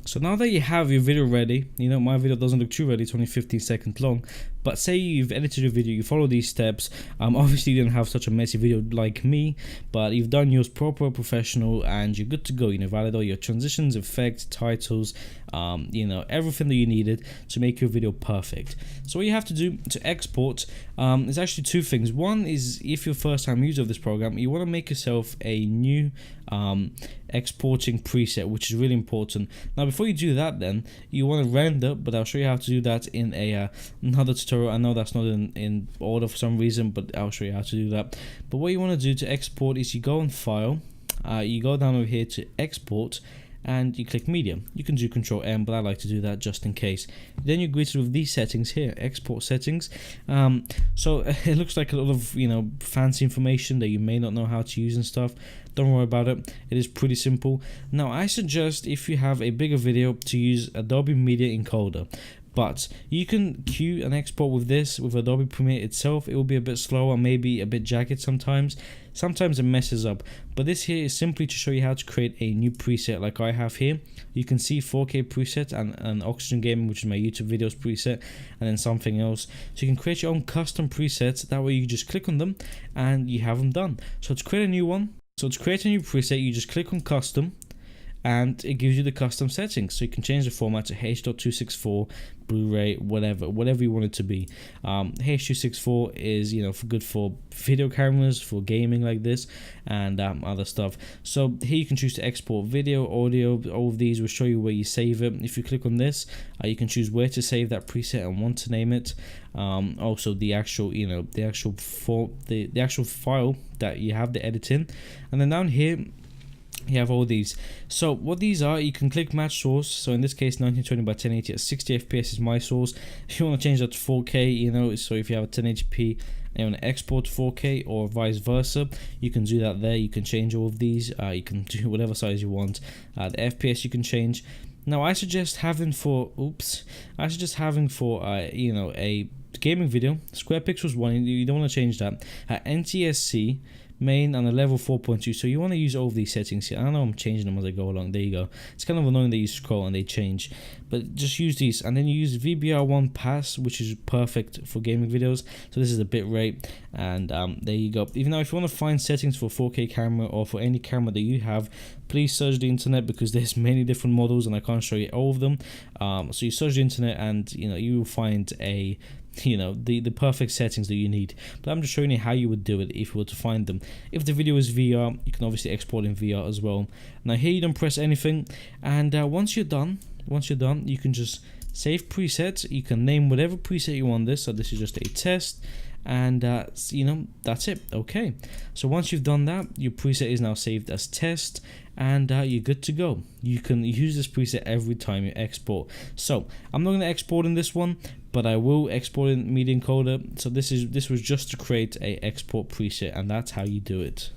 So now that you have your video ready, you know, my video doesn't look too ready, it's only 15 seconds long, but say you've edited your video, you follow these steps, obviously you didn't have such a messy video like me, but you've done yours proper, professional, and you're good to go. You know, validate all your transitions, effects, titles, you know, everything that you needed to make your video perfect. So what you have to do to export is actually two things. One is, if you're first time user of this program, you want to make yourself a new exporting preset, which is really important. Now before you do that, then you want to render, but I'll show you how to do that in a another tutorial. I know that's not in order for some reason, but I'll show you how to do that. But what you want to do to export is you go on File, you go down over here to Export, and you click Media. You can do Control M, but I like to do that just in case. Then you're greeted with these settings here, Export Settings. So it looks like a lot of, you know, fancy information that you may not know how to use and stuff. Don't worry about it. It is pretty simple. Now I suggest, if you have a bigger video, to use Adobe Media Encoder. But you can queue and export with this, with Adobe Premiere itself. It will be a bit slower, maybe a bit jagged sometimes. Sometimes it messes up. But this here is simply to show you how to create a new preset like I have here. You can see 4K preset and Oxygen Gaming, which is my YouTube videos preset, and then something else. So you can create your own custom presets. That way you just click on them and you have them done. So to create a new one, so to create a new preset, you just click on Custom, and it gives you the custom settings. So you can change the format to H.264, Blu-ray, whatever you want it to be. H.264 is, you know, good for video cameras, for gaming like this, and other stuff. So here you can choose to export video, audio. All of these will show you where you save it. If you click on this, you can choose where to save that preset and want to name it. Also the actual, you know, the actual file that you have the edit in, and then down here you have all these. So what these are, you can click match source. So in this case 1920 by 1080 at 60 FPS is my source. If you want to change that to 4K, you know, so if you have a 1080p and you want to export to 4K or vice versa, you can do that there. You can change all of these. You can do whatever size you want. The FPS you can change. Now I suggest having for you know, a gaming video, square pixels 1, you don't want to change that. NTSC main and a level 4.2, so you want to use all of these settings here. I know I'm changing them as I go along. There you go. It's kind of annoying that you scroll and they change, but just use these. And then you use VBR1 pass, which is perfect for gaming videos. So this is the bit rate, and there you go. Even though if you want to find settings for 4K camera or for any camera that you have, please search the internet, because there's many different models and I can't show you all of them. So you search the internet and, you know, you will find a, you know, the perfect settings that you need. But I'm just showing you how you would do it if you were to find them. If the video is VR, you can obviously export in VR as well. Now here you don't press anything, and once you're done, you can just save presets. You can name whatever preset you want this. So this is just a test, and you know, that's it. Okay, so once you've done that, your preset is now saved as test, and you're good to go. You can use this preset every time you export. So I'm not going to export in this one, but I will export in Media Encoder. So this was just to create a export preset, and that's how you do it.